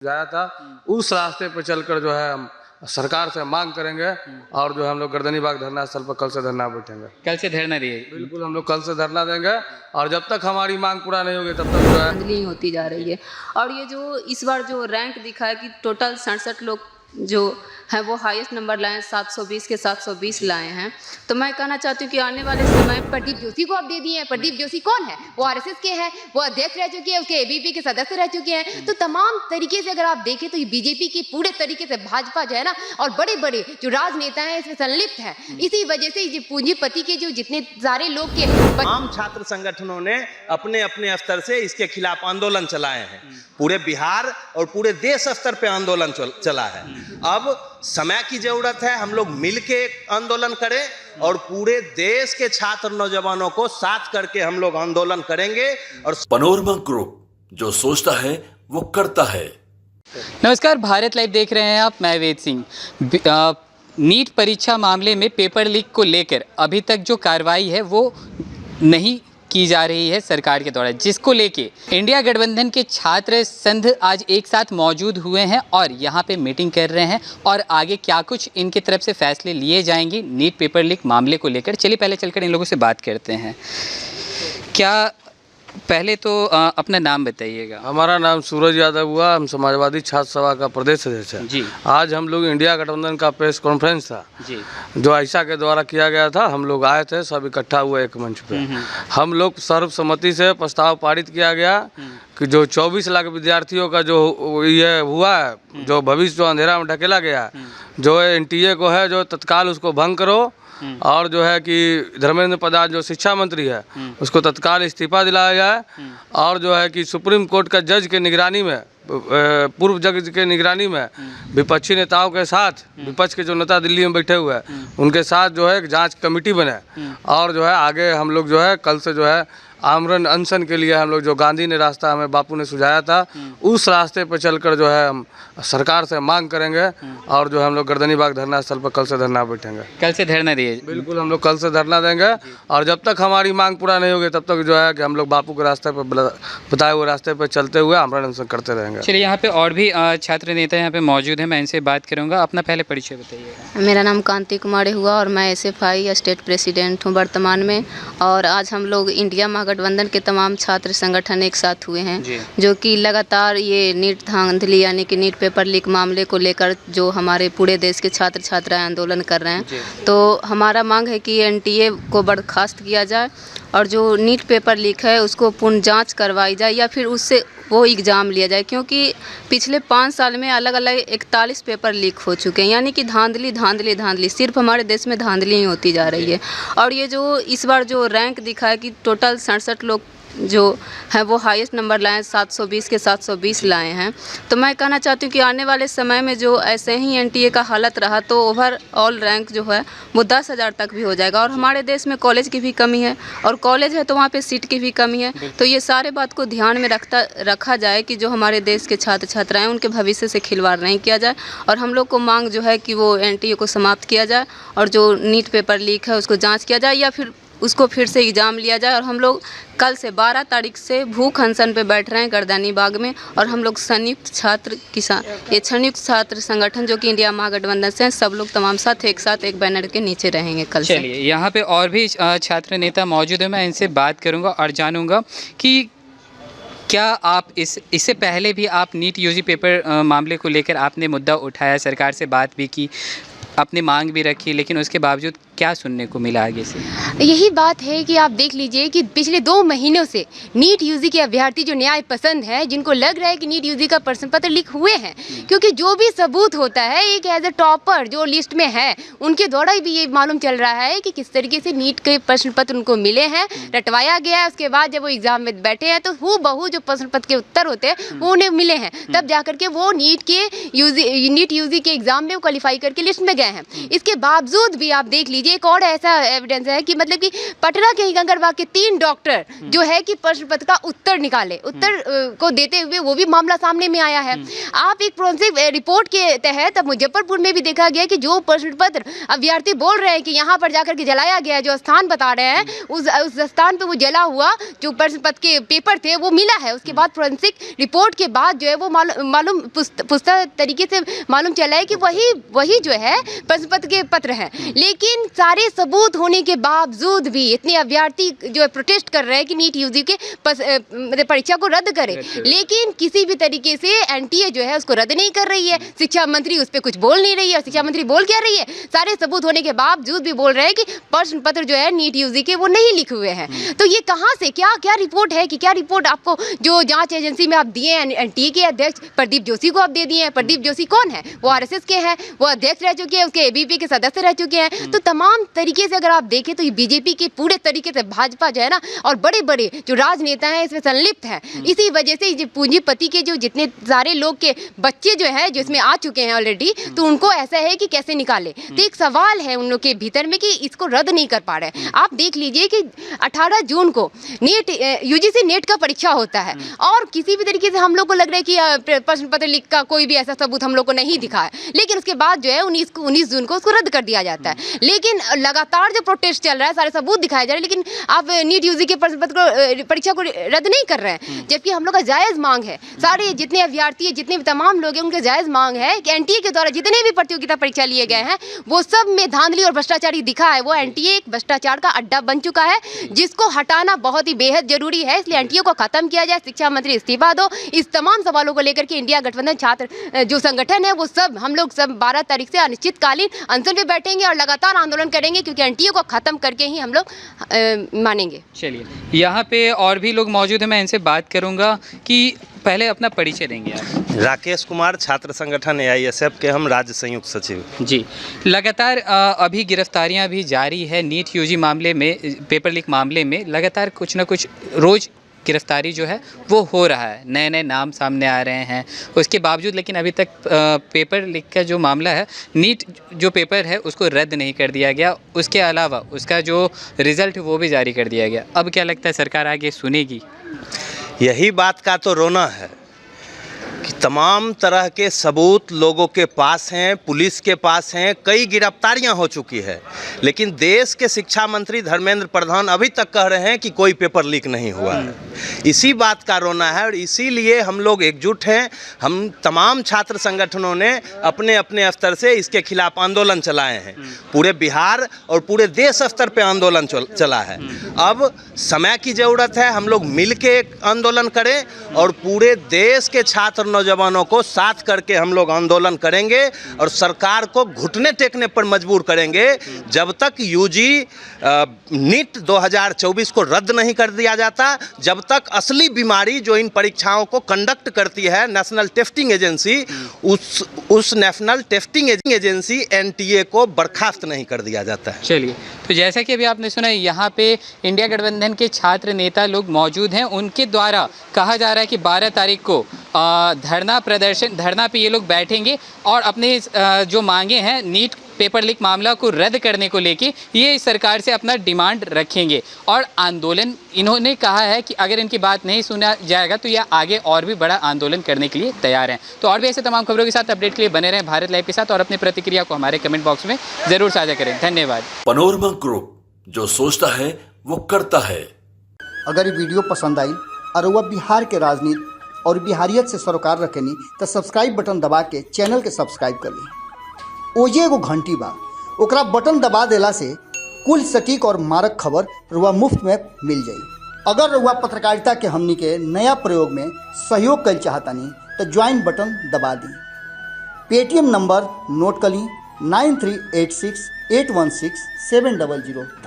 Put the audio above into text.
जाया था, उस रास्ते पर चलकर जो है हम सरकार से मांग करेंगे और जो है हम लोग गर्दनी बाग धरना स्थल पर कल से धरना बैठेंगे। कल से धरना दिए? बिल्कुल, हम लोग कल से धरना देंगे और जब तक हमारी मांग पूरा नहीं होगी तब तक जो है धांधली होती जा रही है। और ये जो इस बार जो रैंक दिखा है कि टोटल 67 लोग जो है वो हाईएस्ट नंबर लाए हैं, 720 के 720 लाए हैं। तो मैं कहना चाहती हूँ कि आने वाले समय प्रदीप जोशी को आप दे दिए हैं। प्रदीप जोशी कौन है? वो आरएसएस के हैं, वो अध्यक्ष रह चुके हैं, उसके एबीपी के सदस्य रह चुके हैं। तो तमाम तरीके से अगर आप देखें तो ये बीजेपी की पूरे तरीके से भाजपा जो है ना, और बड़े बड़े जो राजनेता हैं इसमें संलिप्त है। इसी वजह से ये पूंजीपति के जो जितने सारे लोग के तमाम छात्र संगठनों ने अपने अपने स्तर से इसके खिलाफ आंदोलन चलाए हैं। पूरे बिहार और पूरे देश स्तर पे आंदोलन चला है। अब समय की जरूरत है, हम लोग मिलके आंदोलन करें और पूरे देश के छात्र नौजवानों को साथ करके हम लोग आंदोलन करेंगे। और पनोरमा ग्रुप, जो सोचता है वो करता है। नमस्कार, भारत लाइव देख रहे हैं आप, मैं वेद सिंह। नीट परीक्षा मामले में पेपर लीक को लेकर अभी तक जो कार्रवाई है वो नहीं की जा रही है सरकार के द्वारा, जिसको लेके इंडिया गठबंधन के छात्र संघ आज एक साथ मौजूद हुए हैं और यहाँ पे मीटिंग कर रहे हैं और आगे क्या कुछ इनकी तरफ से फैसले लिए जाएंगे नीट पेपर लीक मामले को लेकर। चलिए पहले चलकर इन लोगों से बात करते हैं। क्या पहले तो अपना नाम बताइएगा। हमारा नाम सूरज यादव हुआ, हम समाजवादी छात्र सभा का प्रदेश अध्यक्ष है जी। आज हम लोग इंडिया गठबंधन का प्रेस कॉन्फ्रेंस था जी, जो आयशा के द्वारा किया गया था। हम लोग आए थे, सब इकट्ठा हुए एक मंच पे। हम लोग सर्वसम्मति से प्रस्ताव पारित किया गया कि जो 24 लाख विद्यार्थियों का जो ये हुआ है, जो भविष्य जो अंधेरा में ढकेला गया, जो एनटीए को है जो तत्काल उसको भंग करो और जो है कि धर्मेंद्र प्रधान जो शिक्षा मंत्री है उसको तत्काल इस्तीफा दिलाया जाए और जो है कि सुप्रीम कोर्ट का जज के निगरानी में, पूर्व जज के निगरानी में विपक्षी नेताओं के साथ, विपक्ष के जो नेता दिल्ली में बैठे हुए हैं उनके साथ जो है एक जांच कमेटी बने और जो है आगे हम लोग जो है कल से जो है आमरण अनशन के लिए हम लोग जो गांधी ने रास्ता हमें बापू ने सुझाया था, उस रास्ते पर चलकर जो है हम सरकार से मांग करेंगे और जो हम लोग गर्दनी बाग धरना स्थल पर कल से धरना बैठेंगे। कल से धरना दिए? बिल्कुल, हम लोग कल से धरना देंगे और जब तक हमारी मांग पूरा नहीं होगी तब तक जो है कि हम लोग बापू के रास्ते पर बताए हुए रास्ते पर चलते हुए आमरण अनशन करते रहेंगे। चलिए, यहाँ पे और भी छात्र नेता यहाँ पे मौजूद हैं, मैं इनसे बात करूँगा। अपना पहले परिचय बताइएगा। मेरा नाम कांति कुमारी हुआ और मैं SFI स्टेट प्रेसिडेंट हूँ वर्तमान में। और आज हम लोग इंडिया महागठबंधन के तमाम छात्र संगठन एक साथ हुए हैं जो कि लगातार ये नीट धांधली यानी कि नीट पेपर लीक मामले को लेकर जो हमारे पूरे देश के छात्र छात्राएं आंदोलन कर रहे हैं। तो हमारा मांग है कि एनटीए को बर्खास्त किया जाए और जो नीट पेपर लीक है उसको पुनः जांच करवाई जाए या फिर उससे वो एग्ज़ाम लिया जाए, क्योंकि पिछले 5 साल में अलग अलग 41 पेपर लीक हो चुके हैं। यानी कि धांधली धांधली धांधली सिर्फ हमारे देश में धांधली ही होती जा रही है। और ये जो इस बार जो रैंक दिखा है कि टोटल 67 लोग जो है वो हाईएस्ट नंबर लाए हैं, 720 के 720 लाए हैं। तो मैं कहना चाहती हूँ कि आने वाले समय में जो ऐसे ही एनटीए का हालत रहा तो ओवरऑल रैंक जो है वो 10,000 तक भी हो जाएगा। और हमारे देश में कॉलेज की भी कमी है और कॉलेज है तो वहाँ पे सीट की भी कमी है। तो ये सारे बात को ध्यान में रखा जाए कि जो हमारे देश के छात्र छात्राएँ उनके भविष्य से खिलवाड़ नहीं किया जाए। और हम लोग को मांग जो है कि वो एनटीए को समाप्त किया जाए और जो नीट पेपर लीक है उसको जाँच किया जाए या फिर उसको फिर से एग्ज़ाम लिया जाए। और हम लोग कल से 12 तारीख से भूख अनशन पे बैठ रहे हैं गर्दनी बाग में। और हम लोग संयुक्त छात्र संगठन जो कि इंडिया महागठबंधन से हैं, सब लोग तमाम साथ एक बैनर के नीचे रहेंगे कल से। चलिए, यहाँ पे और भी छात्र नेता मौजूद हैं, मैं इनसे बात करूँगा और जानूँगा कि क्या आप इससे पहले भी आप नीट यूजी पेपर मामले को लेकर आपने मुद्दा उठाया, सरकार से बात भी की, अपनी मांग भी रखी, लेकिन उसके बावजूद क्या सुनने को मिला आगे से? यही बात है कि आप देख लीजिए कि पिछले 2 महीनों से नीट यूजी के अभ्यर्थी जो न्याय पसंद है, जिनको लग रहा है कि नीट यूजी का प्रश्न पत्र लीक हुए हैं, क्योंकि जो भी सबूत होता है एक एज ए टॉपर जो लिस्ट में है उनके द्वारा भी ये मालूम चल रहा है कि किस तरीके से नीट के प्रश्न पत्र उनको मिले हैं, रटवाया गया है। उसके बाद जब वो एग्जाम में बैठे हैं तो हूबहू जो प्रश्न पत्र के उत्तर होते हैं वो उन्हें मिले हैं, तब जाकर के वो नीट यूजी के एग्जाम में क्वालिफाई करके लिस्ट में गए हैं। इसके बावजूद भी आप देख लीजिए लीजिए एक और ऐसा एविडेंस है कि मतलब कि पटना के ही कंकड़बाग के 3 डॉक्टर जो है कि प्रश्न पत्र का उत्तर निकाले, उत्तर को देते हुए वो भी मामला सामने में आया है। आप एक फोरेंसिक रिपोर्ट के तहत अब मुजफ्फरपुर में भी देखा गया कि जो प्रश्न पत्र अभ्यर्थी बोल रहे हैं कि यहाँ पर जाकर के जलाया गया, जो स्थान बता रहे हैं उस स्थान पे वो जला हुआ जो प्रश्न पत्र के पेपर थे वो मिला है। उसके बाद फोरेंसिक रिपोर्ट के बाद जो है वो मालूम पुस्तक तरीके से मालूम चला है कि वही जो है प्रश्न पत्र के पत्र हैं। लेकिन सारे सबूत होने के बावजूद भी इतने अभ्यर्थी जो है प्रोटेस्ट कर रहे हैं कि नीट यूजी के परीक्षा को रद्द करे, लेकिन किसी भी तरीके से एनटीए जो है उसको रद्द नहीं कर रही है। शिक्षा मंत्री उस पर कुछ बोल नहीं रही है। और शिक्षा मंत्री बोल क्या रही है, सारे सबूत होने के बावजूद भी बोल रहे हैं कि प्रश्न पत्र जो है नीट यूजी के वो नहीं लिखे हुए हैं। तो ये कहाँ से क्या रिपोर्ट है कि क्या रिपोर्ट आपको जो जांच एजेंसी में आप दिए हैं, एनटीए के अध्यक्ष प्रदीप जोशी को आप दे दिए हैं। प्रदीप जोशी कौन है, वो आरएसएस के हैं, वो अध्यक्ष रह चुके हैं, उसके एबीपी के सदस्य रह चुके हैं। तो तमाम तरीके से अगर आप देखें तो ये बीजेपी के पूरे तरीके से भाजपा जो है ना और बड़े बड़े जो राजनेता हैं इसमें संलिप्त हैं। इसी वजह से ये पूंजीपति के जो जितने सारे लोग के बच्चे जो है जो इसमें आ चुके हैं ऑलरेडी, तो उनको ऐसा है कि कैसे निकाले। तो एक सवाल है उन लोग के भीतर में कि इसको रद्द नहीं कर पा रहे। आप देख लीजिए कि 18 जून को नीट यूजीसी नेट का परीक्षा होता है और किसी भी तरीके से हम लोग को लग रहा है कि प्रश्न पत्र लीक का कोई भी ऐसा सबूत हम लोग को नहीं दिखा है, लेकिन उसके बाद जो है 19 जून को उसको रद्द कर दिया जाता है। लेकिन लगातार जो प्रोटेस्ट चल रहा है, सारे सबूत दिखाए जा रहे हैं, लेकिन आप नीट यूजी के प्रश्न पत्र को परीक्षा को रद्द नहीं कर रहे हैं। जबकि हम लोग का जायज मांग है, सारे जितने अभ्यर्थी है, जितने भी तमाम लोग हैं, उनके जायज मांग है कि एनटीए के द्वारा जितने भी प्रतियोगिता परीक्षा लिए गए हैं वो सब में धांधली और भ्रष्टाचारी दिखा है। वो एनटीए एक भ्रष्टाचार का अड्डा बन चुका है जिसको हटाना बहुत ही बेहद जरूरी है। इसलिए एनटीए को खत्म किया जाए, शिक्षा मंत्री इस्तीफा दो। इस तमाम सवालों को लेकर के इंडिया गठबंधन छात्र जो संगठन है वो सब हम लोग सब 12 तारीख से अनिश्चितकालीन अनशन पे बैठेंगे और लगातार आंदोलन करेंगे, क्योंकि एनटीए को खत्म करके ही हम लोग मानेंगे। चलिए, यहाँ पे और भी लोग मौजूद हैं, मैं इनसे बात करूँगा कि पहले अपना परिचय देंगे आप। राकेश कुमार, छात्र संगठन एआईएसएफ के हम राज्य संयुक्त सचिव। जी, लगातार अभी गिरफ्तारियां भी जारी है नीट यूजी मामले में, पेपर लीक मामले में लगातार कुछ ना कुछ रोज़ गिरफ्तारी जो है वो हो रहा है, नए नए नाम सामने आ रहे हैं। उसके बावजूद लेकिन अभी तक पेपर लीक का जो मामला है, नीट जो पेपर है उसको रद्द नहीं कर दिया गया। उसके अलावा उसका जो रिज़ल्ट वो भी जारी कर दिया गया। अब क्या लगता है सरकार आगे सुनेगी? यही बात का तो रोना है कि तमाम तरह के सबूत लोगों के पास हैं, पुलिस के पास हैं, कई गिरफ्तारियां हो चुकी है, लेकिन देश के शिक्षा मंत्री धर्मेंद्र प्रधान अभी तक कह रहे हैं कि कोई पेपर लीक नहीं हुआ है। इसी बात का रोना है और इसीलिए हम लोग एकजुट हैं। हम तमाम छात्र संगठनों ने अपने अपने स्तर से इसके खिलाफ आंदोलन चलाए हैं। पूरे बिहार और पूरे देश स्तर पे आंदोलन चला है। अब समय की ज़रूरत है, हम लोग मिल के आंदोलन करें और पूरे देश के छात्र नौजवानों को साथ करके हम लोग आंदोलन करेंगे और सरकार को घुटने टेकने पर मजबूर करेंगे जब तक यूजी नीट 2024 को रद्द नहीं कर दिया जाता, जब तक असली बीमारी जो इन परीक्षाओं को कंडक्ट करती है नेशनल टेस्टिंग एजेंसी, उस नेशनल टेस्टिंग एजेंसी एनटीए को बर्खास्त नहीं कर दिया जाता है। चलिए, तो जैसा कि अभी आपने सुना, यहाँ पे इंडिया गठबंधन के छात्र नेता लोग मौजूद हैं। उनके द्वारा कहा जा रहा है कि 12 तारीख को धरना पे ये लोग बैठेंगे और अपने जो मांगे हैं नीट पेपर लीक मामला को रद्द करने को लेके ये सरकार से अपना डिमांड रखेंगे। और आंदोलन, इन्होंने कहा है कि अगर इनकी बात नहीं सुना जाएगा तो ये आगे और भी बड़ा आंदोलन करने के लिए तैयार हैं। तो और भी ऐसे तमाम खबरों के साथ अपडेट के लिए बने रहें भारत लाइव के साथ और अपनी प्रतिक्रिया को हमारे कमेंट बॉक्स में ज़रूर साझा करें। धन्यवाद। पनोरमा ग्रुप, जो सोचता है वो करता है। अगर ये वीडियो पसंद आई और वह बिहार के राजनीति और बिहारियत से सरोकार रखेनी तो सब्सक्राइब बटन दबा के चैनल के सब्सक्राइब कर ली। ओजे एगो घंटी बा, ओकरा बटन दबा देला से कुल सटीक और मारक खबर रुआ मुफ्त में मिल जाई। अगर रुआ पत्रकारिता के हमनी के नया प्रयोग में सहयोग कर चाहतानी तो ज्वाइन बटन दबा दी। पेटीएम नंबर नोट कर ली 9386816700।